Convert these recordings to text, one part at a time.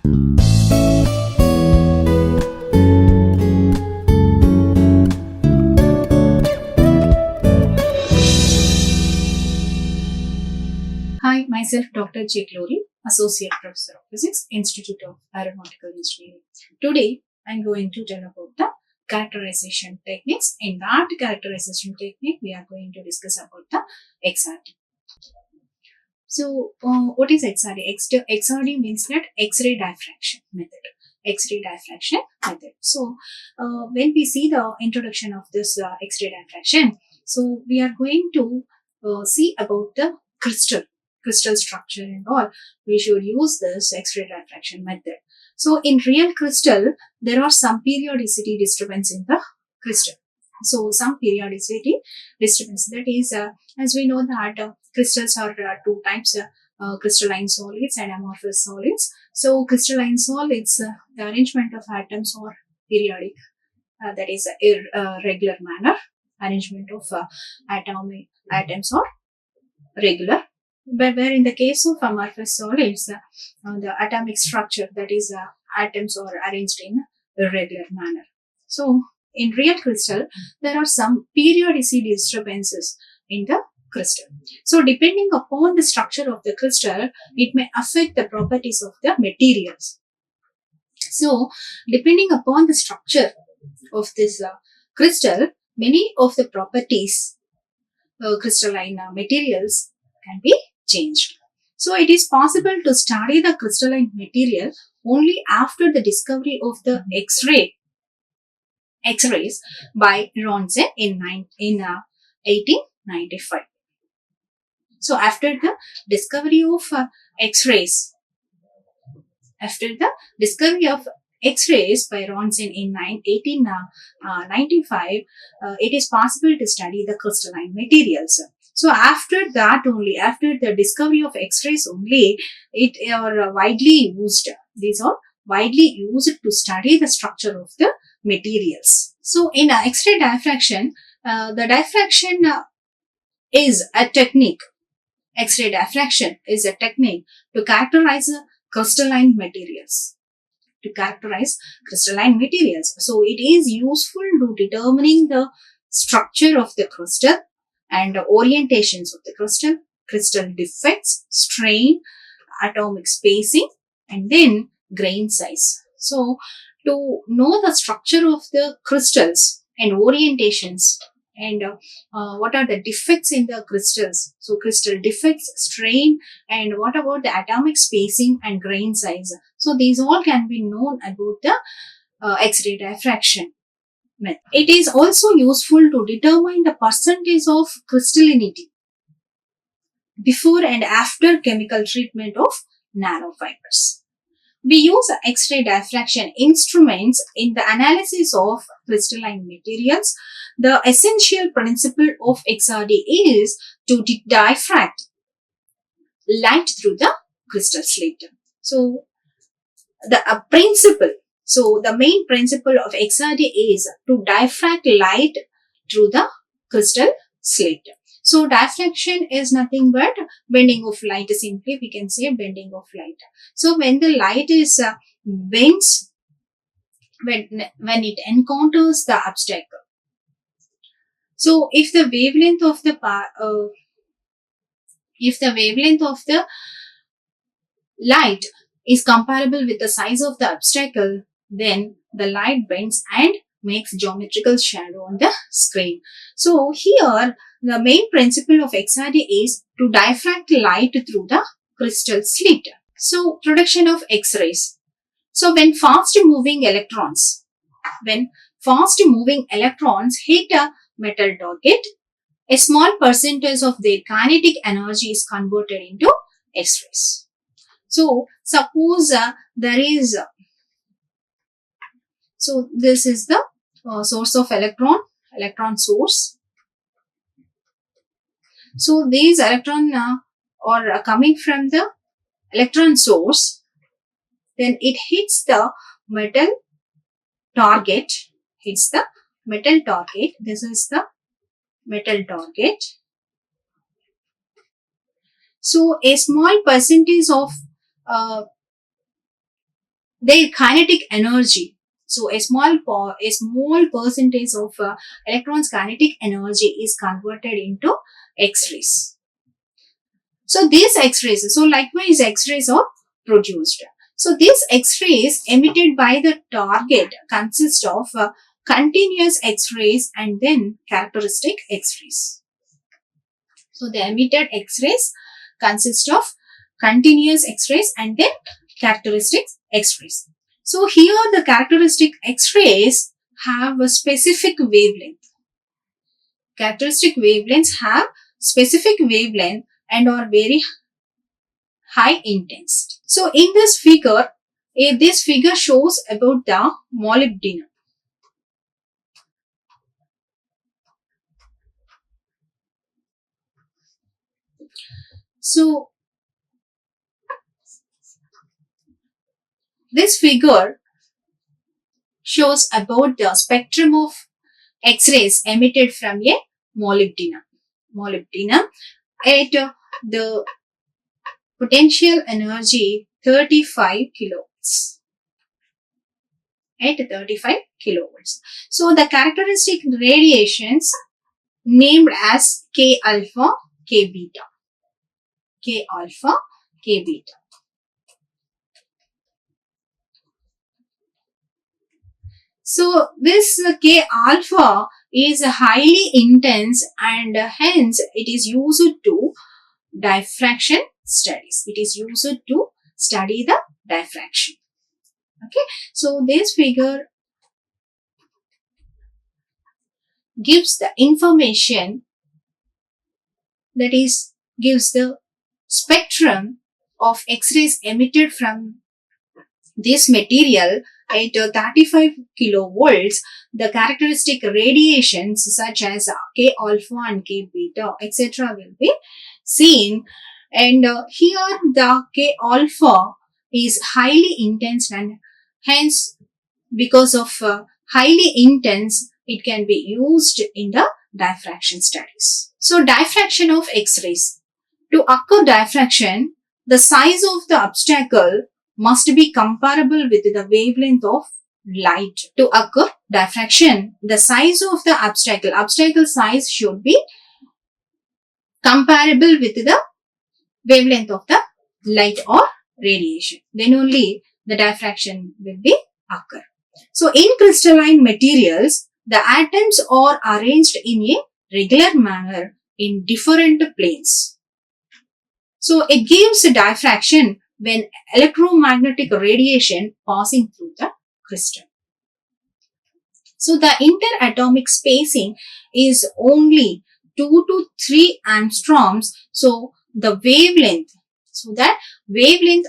Hi, myself Dr. J. Glory, Associate Professor of Physics, Institute of Aeronautical Engineering. Today, I'm going to tell about the characterization techniques. In that characterization technique, we are going to discuss about the XRD. So, what is XRD? XRD means that X-ray diffraction method. X-ray diffraction method. So, when we see the introduction of this X-ray diffraction, so we are going to see about the crystal structure and all. We should use this X-ray diffraction method. So, in real crystal, there are some periodicity disturbance in the crystal. So, some periodicity disturbance, that is, as we know that crystals are two types, crystalline solids and amorphous solids. So, crystalline solids, the arrangement of atoms are periodic, that is, irregular manner. Arrangement of atoms are regular. But where in the case of amorphous solids, the atomic structure, that is, atoms are arranged in irregular manner. So, in real crystal, there are some periodicity disturbances in the crystal. So, depending upon the structure of the crystal, it may affect the properties of the materials. So, depending upon the structure of this crystal, many of the properties, crystalline materials can be changed. So, it is possible to study the crystalline material only after the discovery of the X-rays by Ronsen in 1895. So, after the discovery of X-rays, by Ronsen in 1895, it is possible to study the crystalline materials. So, after that only, after the discovery of X-rays only, it are widely used. These are widely used to study the structure of the materials. So, in X-ray diffraction, the diffraction is a technique. X-ray diffraction is a technique to characterize crystalline materials. So, it is useful to determining the structure of the crystal and orientations of the crystal defects, strain, atomic spacing, and then grain size. So, to know the structure of the crystals and orientations and what are the defects in the crystals. So, crystal defects, strain, and what about the atomic spacing and grain size. So, these all can be known about the X-ray diffraction method. It is also useful to determine the percentage of crystallinity before and after chemical treatment of nanofibers. We use X-ray diffraction instruments in the analysis of crystalline materials. The essential principle of XRD is to diffract light through the crystal slate. So, the main principle of XRD is to diffract light through the crystal slate. So, diffraction is nothing but bending of light. Simply, we can say bending of light. So, when the light is bends, when it encounters the obstacle. So, if the wavelength of the light is comparable with the size of the obstacle, then the light bends and makes geometrical shadow on the screen. So, here the main principle of XRD is to diffract light through the crystal slit. So, production of X-rays. So, when fast moving electrons hit a metal target, a small percentage of their kinetic energy is converted into X-rays. So, suppose this is the source of electron source. So, these electrons are coming from the electron source, then it hits the metal target, This is the metal target. So, a small percentage of their kinetic energy. So a small percentage of electrons kinetic energy is converted into X-rays. So these X-rays, so likewise X-rays are produced. So these X-rays emitted by the target consist of continuous X-rays and then characteristic X-rays. So the emitted X-rays consist of continuous X-rays and then characteristic X-rays. So here the characteristic X-rays have a specific wavelength. Characteristic wavelengths have specific wavelength and are very high intense. So in this figure shows about the molybdenum. So this figure shows about the spectrum of X-rays emitted from a molybdenum. Molybdenum at the potential energy 35 kilowatts. At 35 kilovolts. So the characteristic radiations named as K alpha, K beta. K alpha, K beta. So this K alpha is highly intense and hence it is used to diffraction studies. It is used to study the diffraction. Okay, so this figure gives the information, that is gives the spectrum of X-rays emitted from this material at 35 kilovolts. The characteristic radiations such as K alpha and K beta etc. will be seen, and here the K alpha is highly intense and hence because of highly intense it can be used in the diffraction studies. So diffraction of X-rays. To occur diffraction, the size of the obstacle must be comparable with the wavelength of light. To occur diffraction, the size of the obstacle size should be comparable with the wavelength of the light or radiation. Then only the diffraction will be occur. So in crystalline materials, the atoms are arranged in a regular manner in different planes. So it gives a diffraction when electromagnetic radiation passing through the crystal. So the interatomic spacing is only 2 to 3 angstroms. So the wavelength,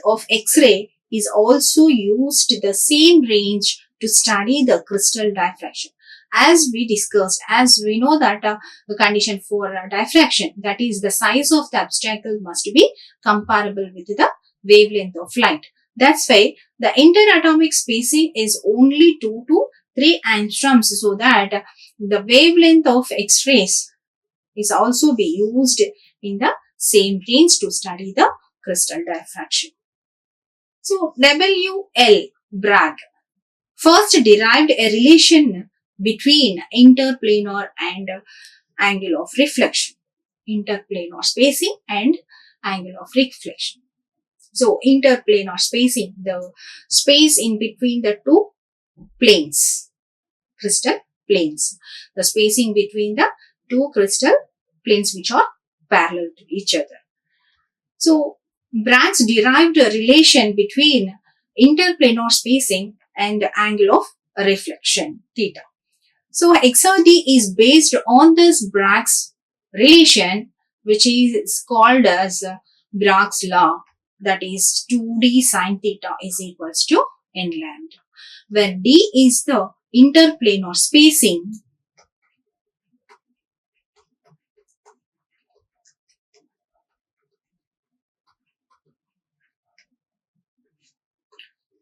of X-ray is also used the same range to study the crystal diffraction. As we discussed, as we know that the condition for diffraction, that is the size of the obstacle must be comparable with the wavelength of light. That's why the interatomic spacing is only 2 to 3 angstroms, so that the wavelength of X-rays is also be used in the same range to study the crystal diffraction. So W.L. Bragg first derived a relation between interplanar and angle of reflection, interplanar spacing and angle of reflection. So interplanar spacing, the space in between the two planes, crystal planes, the spacing between the two crystal planes which are parallel to each other. So Bragg's derived a relation between interplanar spacing and angle of reflection, theta. So XRD is based on this Bragg's relation, which is called as Bragg's law, that is 2D sine theta is equals to n lambda, where D is the interplanar spacing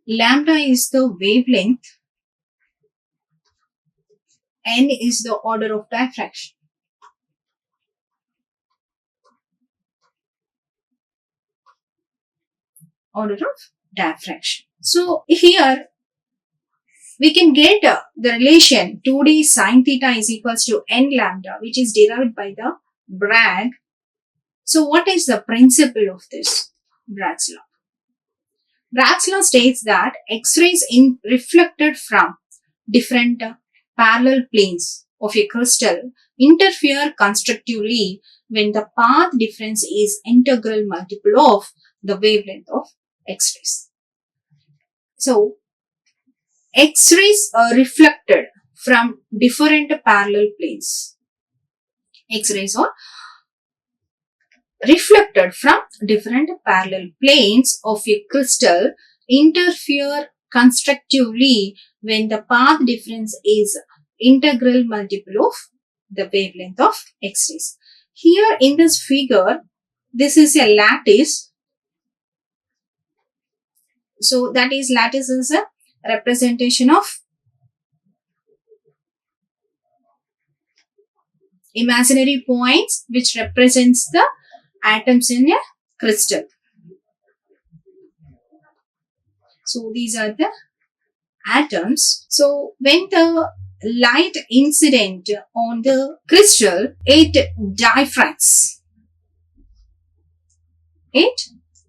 lambda is the wavelength, n is the order of diffraction. Order of diffraction. So here we can get the relation 2d sine theta is equals to n lambda, which is derived by the Bragg. So what is the principle of this Bragg's law? Bragg's law states that X-rays reflected from different parallel planes of a crystal interfere constructively when the path difference is integral multiple of the wavelength of X-rays. So X-rays are reflected from different parallel planes. X-rays are reflected from different parallel planes of a crystal interfere constructively when the path difference is integral multiple of the wavelength of X-rays. Here in this figure, this is a lattice. So that is lattice is a representation of imaginary points which represents the atoms in a crystal. So these are the atoms. So when the light incident on the crystal, it diffracts. It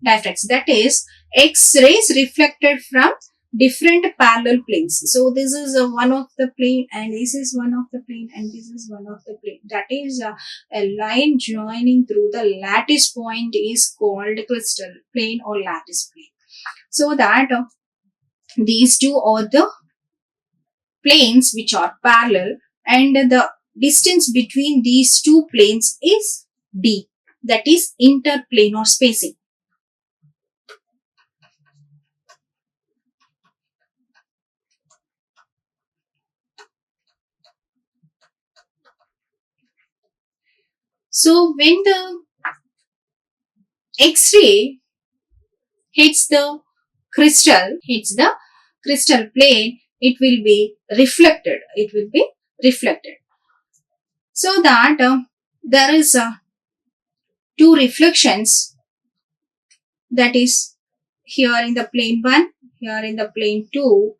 diffracts. That is, X-rays reflected from different parallel planes. So this is one of the plane, and this is one of the plane, and this is one of the plane. That is a line joining through the lattice point is called crystal plane or lattice plane. So that these two are the planes which are parallel, and the distance between these two planes is d, that is interplanar spacing. So when the X-ray hits the crystal plane, it will be reflected. So that there is two reflections, that is here in the plane 1, here in the plane 2.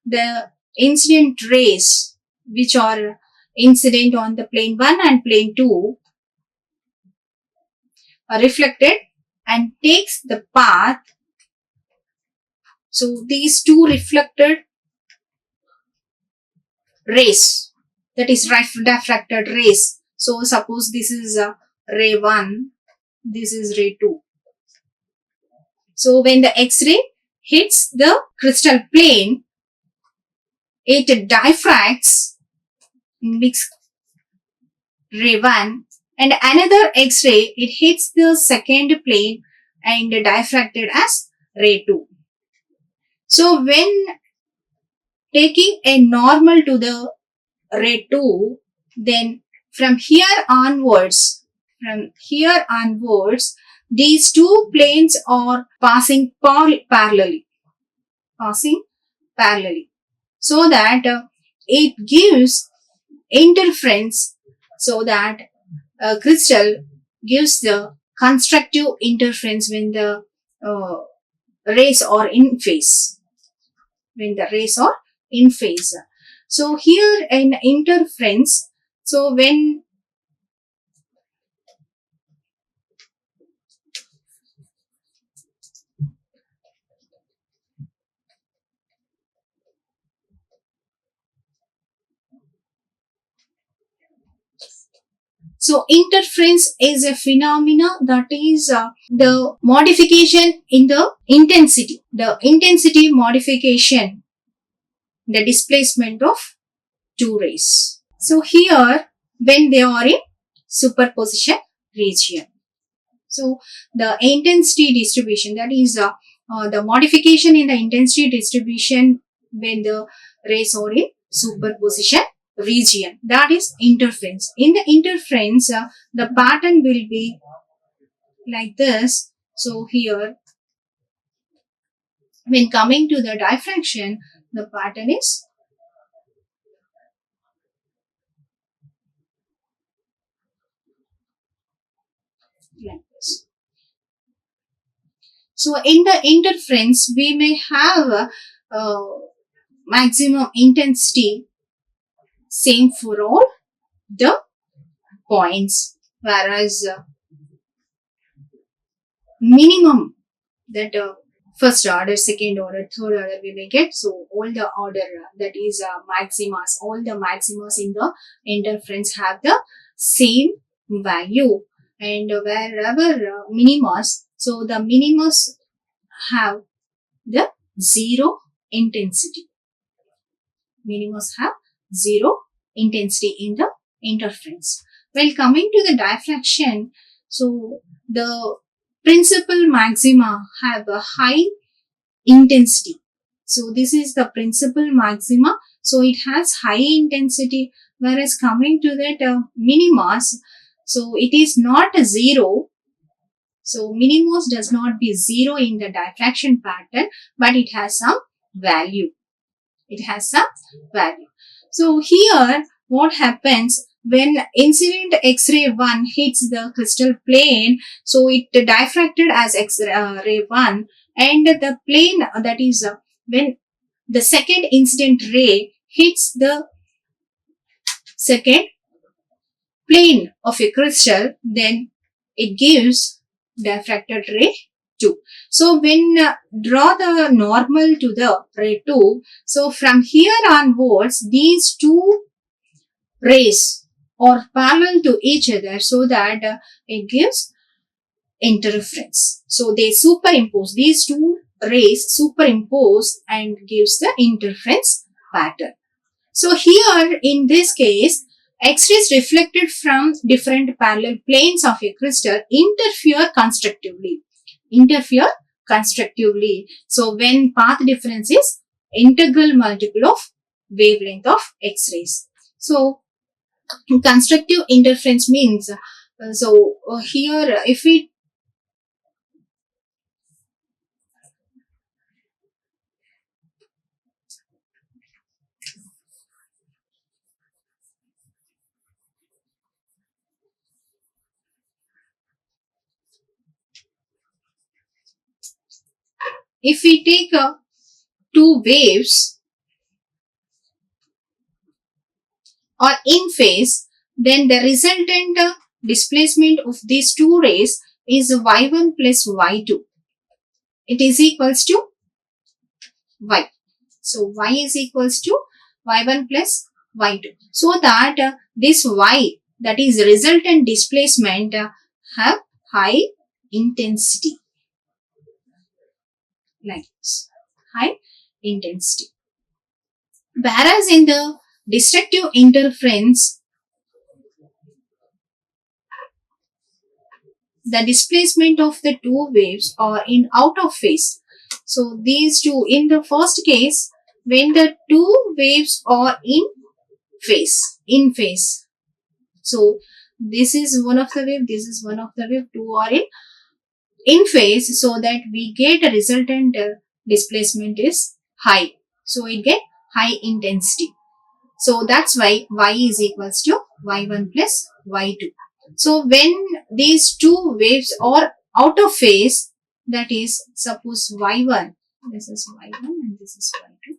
The incident rays which are incident on the plane 1 and plane 2 are reflected and takes the path. So these two reflected rays, that is diffracted rays. So suppose this is ray 1, this is ray 2. So when the X-ray hits the crystal plane, it diffracts mixed ray 1, and another X-ray, it hits the second plane and diffracted as ray 2. So when taking a normal to the ray 2, then from here onwards, these two planes are passing parallelly, so that it gives interference, so that crystal gives the constructive interference when the rays are in phase. So here in interference, so when so interference is a phenomena, that is the modification in the intensity modification, the displacement of two rays. So here when they are in superposition region, so the intensity distribution, that is the modification in the intensity distribution when the rays are in superposition region, that is interference. In the interference, the pattern will be like this. So here when coming to the diffraction, the pattern is like this. So in the interference, we may have maximum intensity same for all the points, whereas minimum that first order, second order, third order we may get. So all the order that is maximas, all the maximas in the interference have the same value, and wherever minimas, so the minimas have the zero intensity. Minimas have zero intensity in the interference. Well, coming to the diffraction, so the principal maxima have a high intensity. So this is the principal maxima. So it has high intensity, whereas coming to that minimas, so it is not a zero. So minimos does not be zero in the diffraction pattern, but it has some value. It has some value. So here what happens when incident X-ray 1 hits the crystal plane, so it diffracted as X-ray 1, and the plane that is when the second incident ray hits the second plane of a crystal, then it gives diffracted ray 2. So when draw the normal to the ray 2, so from here onwards these two rays are parallel to each other, so that it gives interference. So they superimpose, these two rays superimpose and gives the interference pattern. So here in this case, X-rays reflected from different parallel planes of a crystal interfere constructively. Interfere constructively. So when path difference is integral multiple of wavelength of X-rays. So constructive interference means, here if we take two waves or in phase, then the resultant displacement of these two rays is y1 plus y2. It is equals to y. So y is equals to y1 plus y2. So that this y, that is resultant displacement, have high intensity. Like this. High intensity. Whereas in the destructive interference, the displacement of the two waves are in out of phase. So these two, in the first case, when the two waves are in phase. So this is one of the wave, this is one of the wave, two are in phase, so that we get a resultant displacement is high. So it get high intensity. So that's why y is equals to y1 plus y2. So when these two waves are out of phase, that is suppose y1, this is y1 and this is y2.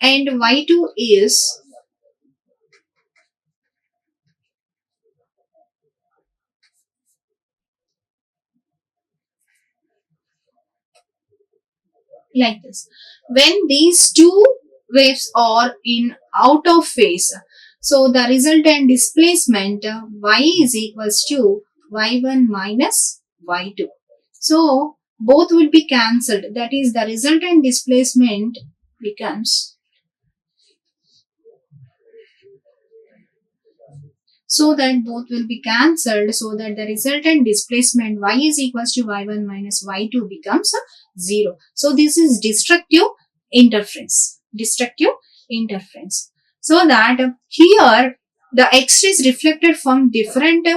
And y2 is like this. When these two waves are in out of phase, so the resultant displacement y is equals to y1 minus y2. So both will be cancelled. That is, the resultant displacement becomes, so that both will be cancelled, so that the resultant displacement y is equals to y1 minus y2 becomes 0. So this is destructive interference. Destructive interference. So that here the X-rays reflected from different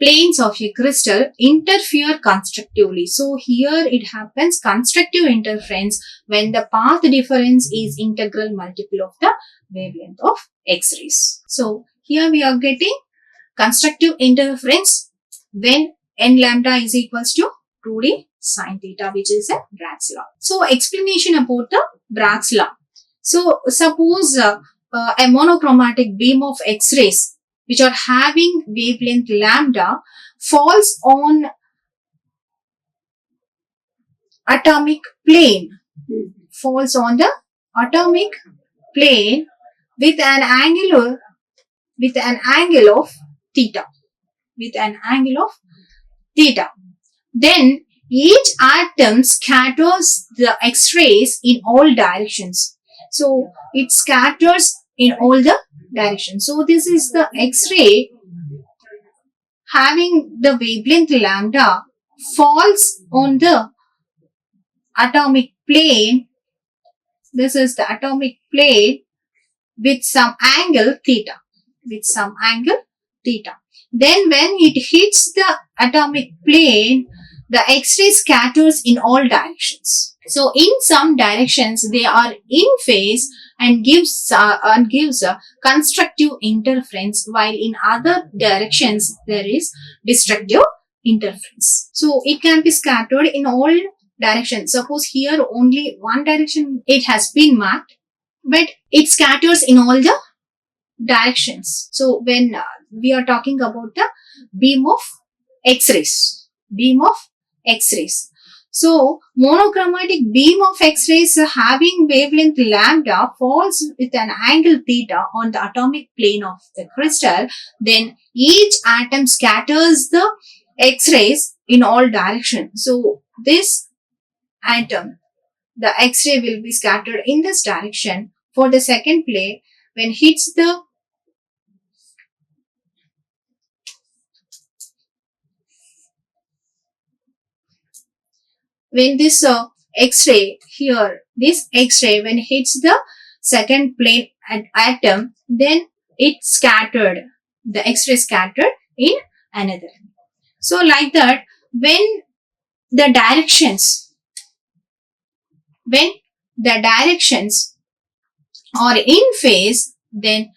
planes of a crystal interfere constructively. So here it happens constructive interference when the path difference is integral multiple of the wavelength of X-rays. So here we are getting constructive interference when n lambda is equals to 2d sine theta, which is a Bragg's law. So explanation about the Bragg's law. So suppose a monochromatic beam of X-rays which are having wavelength lambda falls on atomic plane, falls on the atomic plane with an angle of theta, then each atom scatters the X-rays in all directions. So it scatters in all the directions. So this is the X-ray having the wavelength lambda falls on the atomic plane. This is the atomic plane with some angle theta. Then when it hits the atomic plane, the X-ray scatters in all directions. So in some directions they are in phase and gives a constructive interference, while in other directions there is destructive interference. So it can be scattered in all directions. Suppose here only one direction it has been marked, but it scatters in all the directions. So when we are talking about the beam of X-rays. So monochromatic beam of X-rays having wavelength lambda falls with an angle theta on the atomic plane of the crystal. Then each atom scatters the X-rays in all directions. So this atom, the X-ray will be scattered in this direction. For the second plane, when hits the when this X-ray here, this X-ray when hits the second plane atom, then it scattered, the X-ray scattered in another. So like that, when the directions are in phase, then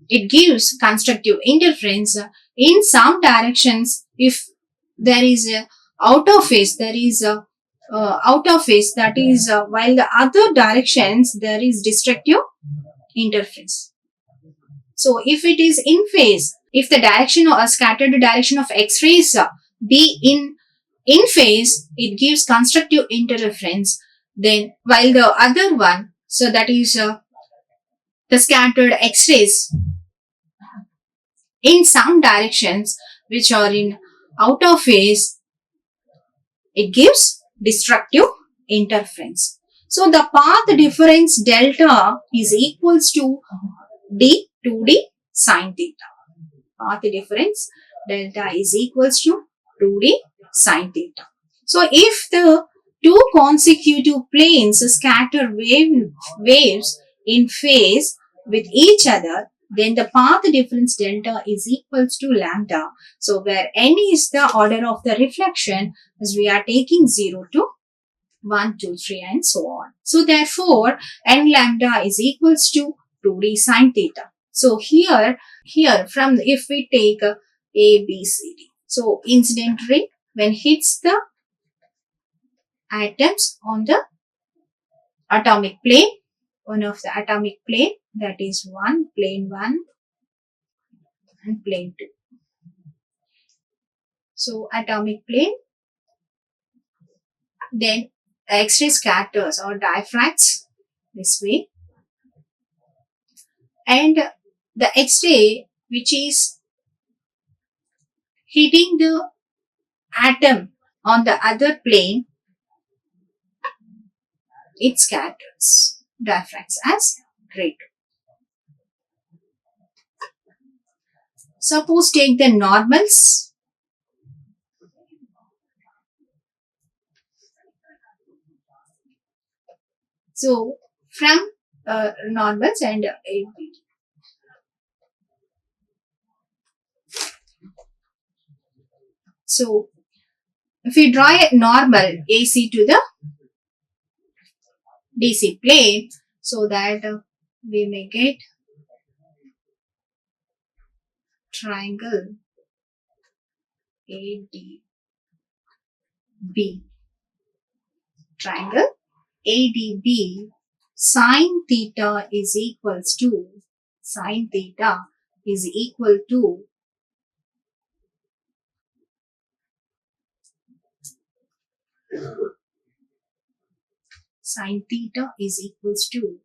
it gives constructive interference. In some directions, if there is a out of phase, that is while the other directions there is destructive interference. So if it is in phase, if the direction or scattered direction of X-rays be in phase, it gives constructive interference. Then while the other one, so that is the scattered X-rays in some directions which are in out of phase, it gives destructive interference. So the path difference delta is equals to d 2d sine theta. Path difference delta is equals to 2d sine theta. So if the two consecutive planes scatter waves in phase with each other, then the path difference delta is equals to lambda. So where n is the order of the reflection, as we are taking 0 to 1, 2, 3 and so on. So therefore, n lambda is equals to 2d sine theta. So here from if we take A, B, C, D. So incident ray when hits the atoms on the atomic plane, one of the atomic plane, that is plane 1 and plane 2. So atomic plane, then X-ray scatters or diffracts this way, and the X-ray which is hitting the atom on the other plane, it scatters, diffracts as greater. Suppose take the normals. So from normals and so if we draw a normal AC to the DC plane, so that we may get triangle ADB. Triangle ADB, sine theta is equals to, sine theta is equal to sine theta is equals to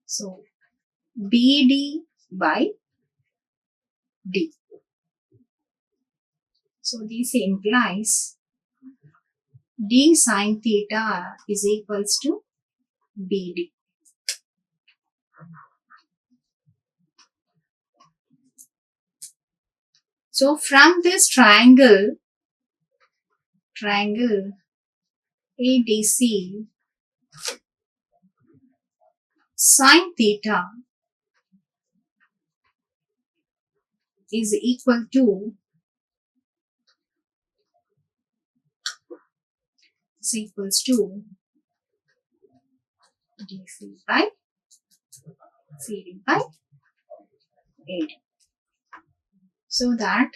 so BD by D. So this implies D sine theta is equals to BD. So from this triangle ADC, sine theta is equal to DC by CD by AD. So that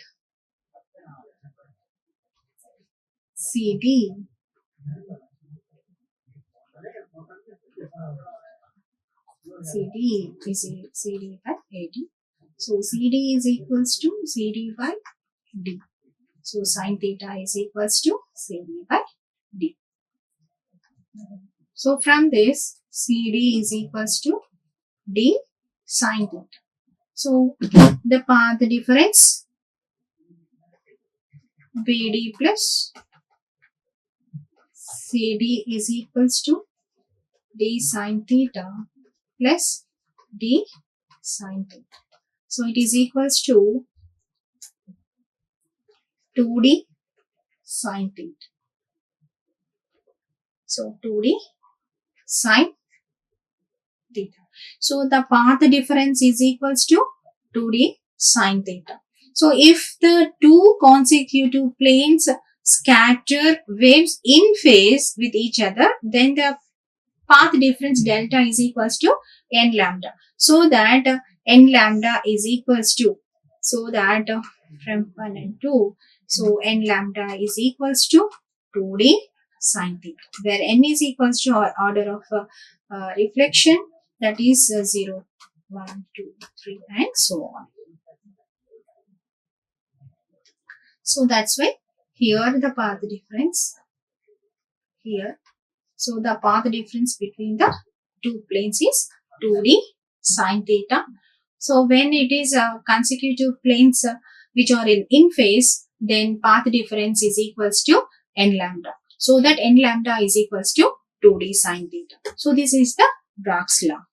CD is CD by AD. So CD is equals to CD by D. So sine theta is equals to CD by D. So from this, CD is equals to D sine theta. So the path difference BD plus CD is equals to D sine theta plus D sine theta. So it is equals to 2D sine theta. So 2D sine theta. So the path difference is equals to 2D sine theta. So if the two consecutive planes scatter waves in phase with each other, then the path difference delta is equals to n lambda. So that n lambda is equals to, from 1 and 2, so n lambda is equals to 2D sine theta, where n is equals to order of reflection, that is 0, 1, 2, 3 and so on. So that's why here the path difference here. So the path difference between the two planes is 2D sine theta. So when it is consecutive planes which are in phase, then path difference is equals to n lambda. So that n lambda is equals to 2D sine theta. So this is the Brag's law.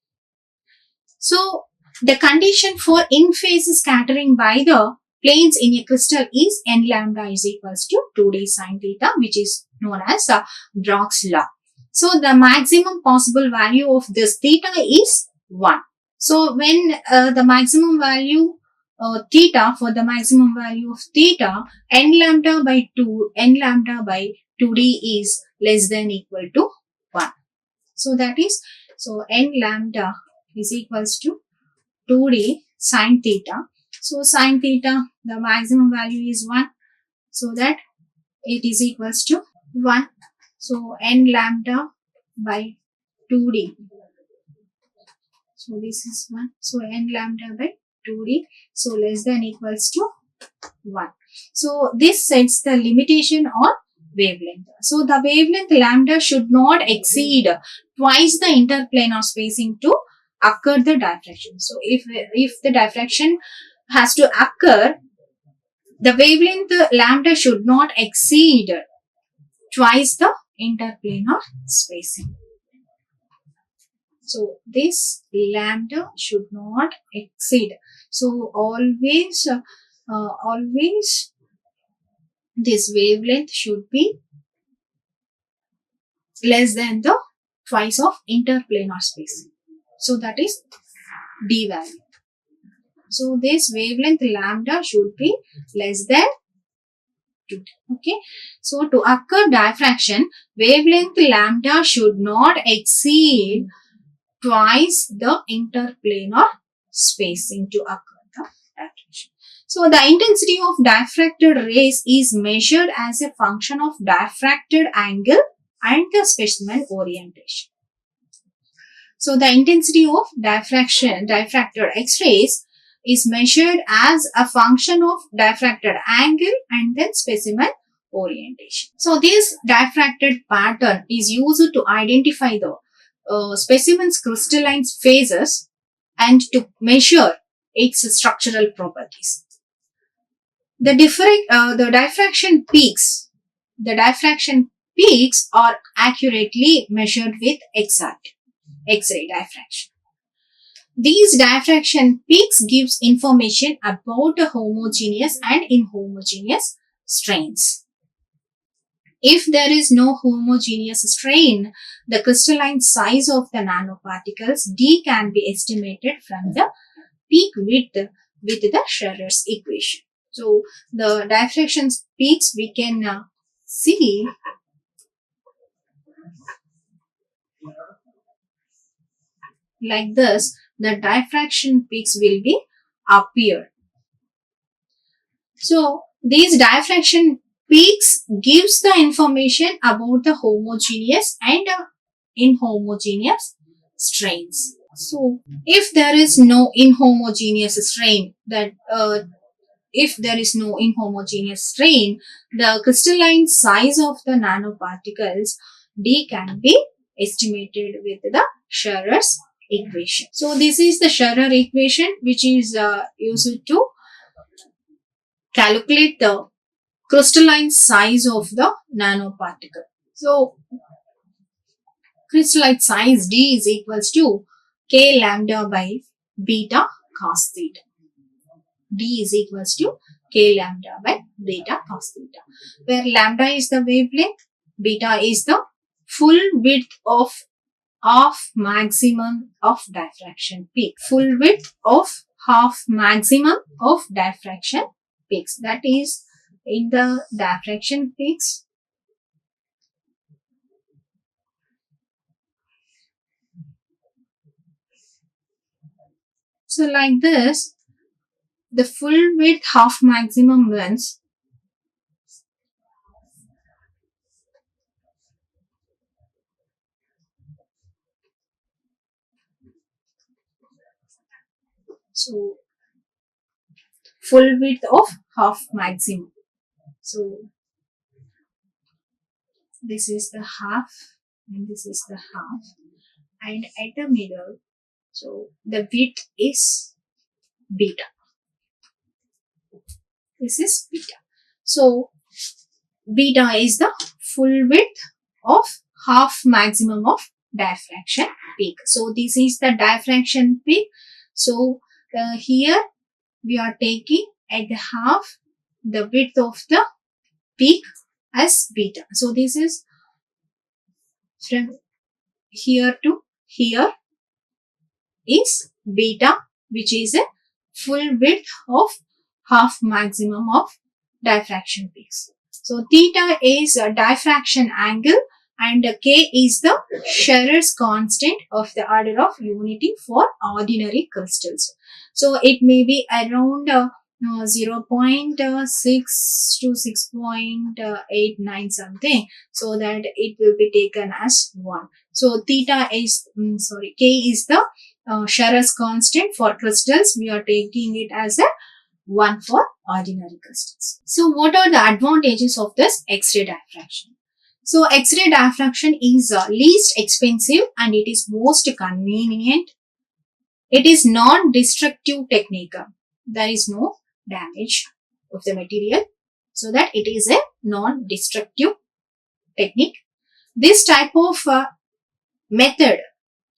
So the condition for in phase scattering by the planes in a crystal is n lambda is equals to 2D sine theta, which is known as Brag's law. So the maximum possible value of this theta is 1. So when the maximum value theta, for the maximum value of theta, n lambda by 2D is less than equal to 1. So that is, so n lambda is equals to 2D sine theta. So sine theta, the maximum value is 1. So that it is equals to 1. So n lambda by 2D. So this is 1. So n lambda by 2D. So less than equals to 1. So this sets the limitation on wavelength. So the wavelength lambda should not exceed twice the interplanar spacing to occur the diffraction. So if the diffraction has to occur, the wavelength lambda should not exceed twice the interplanar spacing. So this lambda should not exceed. So always this wavelength should be less than the twice of interplanar spacing. So that is D value. So this wavelength lambda should be less than Okay. So to occur diffraction, wavelength lambda should not exceed twice the interplanar spacing to occur the diffraction. So the intensity of diffracted rays is measured as a function of diffracted angle and the specimen orientation. So the intensity of diffracted X-rays is measured as a function of diffracted angle and then specimen orientation. So this diffracted pattern is used to identify the specimen's crystalline phases and to measure its structural properties. The diffraction peaks are accurately measured with XRD, X-ray diffraction. These diffraction peaks gives information about the homogeneous and inhomogeneous strains. If there is no homogeneous strain, the crystalline size of the nanoparticles D can be estimated from the peak width with the Scherer's equation. So the diffraction peaks we can see like this. The diffraction peaks will be appear. So these diffraction peaks gives the information about the homogeneous and inhomogeneous strains. So if there is no inhomogeneous strain, the crystalline size of the nanoparticles D can be estimated with the Scherer's equation. So this is the Scherer equation which is used to calculate the crystalline size of the nanoparticle. So crystalline size D is equals to K lambda by beta cos theta. D is equals to K lambda by beta cos theta, where lambda is the wavelength, beta is the full width of half maximum of diffraction peak. Full width of half maximum of diffraction peaks. That is in the diffraction peaks. So like this, the full width half maximum means so full width of half maximum. So this is the half and this is the half, and at the middle, so the width is beta. This is beta. So beta is the full width of half maximum of diffraction peak. So this is the diffraction peak. So here we are taking at the half the width of the peak as beta. So this is from here to here is beta, which is a full width of half maximum of diffraction peaks. So theta is a diffraction angle and K is the Scherer's constant of the order of unity for ordinary crystals. So it may be around 0.6 to 6.89 something, so that it will be taken as 1. So theta is, K is the Scherer's constant for crystals. We are taking it as a 1 for ordinary crystals. So what are the advantages of this X-ray diffraction? So X-ray diffraction is least expensive and it is most convenient. It is non-destructive technique. There is no damage of the material, so that it is a non-destructive technique. This type of method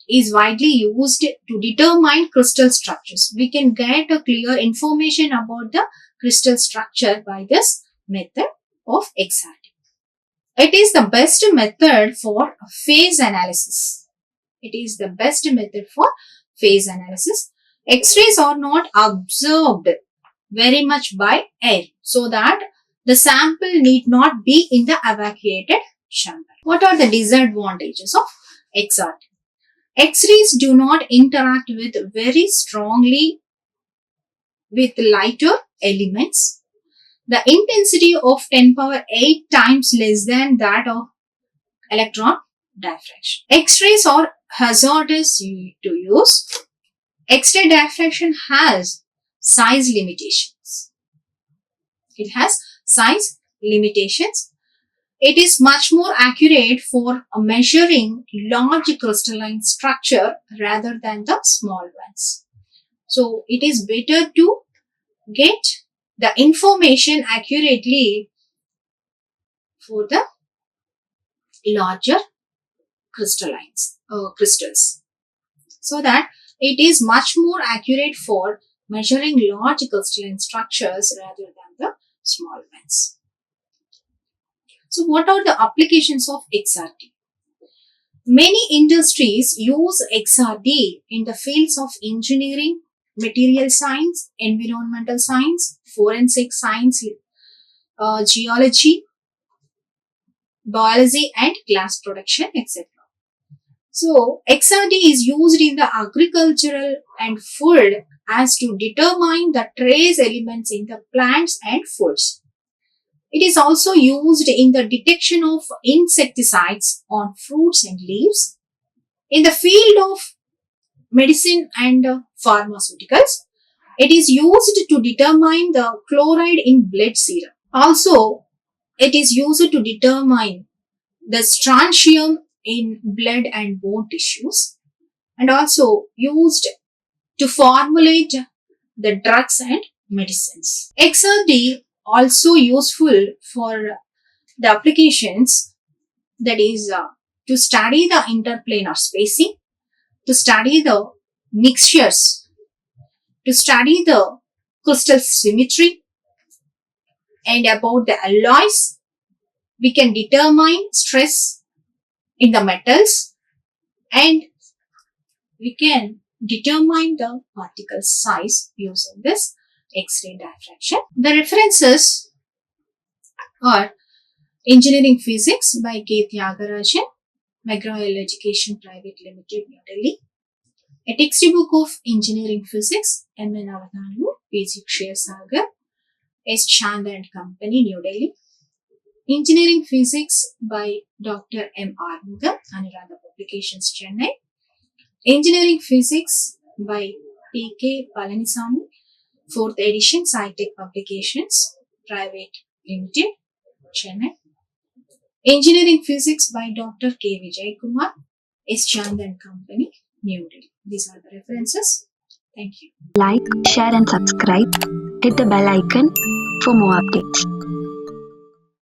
is widely used to determine crystal structures. We can get a clear information about the crystal structure by this method of XRD. It is the best method for phase analysis. It is the best method for phase analysis. X-rays are not absorbed very much by air, so that The sample need not be in the evacuated chamber. What are the disadvantages of XRD? X-rays do not interact with very strongly with lighter elements. The intensity of 10 power 8 times less than that of electron diffraction. X-rays are hazardous to use. X-ray diffraction has size limitations. It has size limitations. It is much more accurate for measuring large crystalline structure rather than the small ones. So it is better to get the information accurately for the larger crystals, so that it is much more accurate for measuring large crystalline structures rather than the small ones. So what are the applications of XRD? Many industries use XRD in the fields of engineering, material science, environmental science, forensic science, geology, biology and glass production, etc. So, XRD is used in the agricultural and food as to determine the trace elements in the plants and foods. It is also used in the detection of insecticides on fruits and leaves. In the field of medicine and pharmaceuticals, it is used to determine the chloride in blood serum. Also, it is used to determine the strontium in blood and bone tissues, and also used to formulate the drugs and medicines. XRD also useful for the applications, that is to study the interplanar spacing, to study the mixtures, to study the crystal symmetry, and about the alloys. We can determine stress in the metals, and we can determine the particle size using this X-ray diffraction. The references are Engineering Physics by K. Tyagarajan, McGraw-Hill Education Private Limited, New Delhi. A textbook of Engineering Physics, M. N. Avadhanlu, P.G. Kshayasagar, S. Chanda and Company, New Delhi. Engineering Physics by Dr. M. Armugam, Anuradha Publications, Chennai. Engineering Physics by P. K. Palanisamy, 4th edition, SciTech Publications, Private Limited, Chennai. Engineering Physics by Dr. K. Vijay Kumar, S. Chand and Company, New Delhi. These are the references. Thank you. Like, share and subscribe. Hit the bell icon for more updates.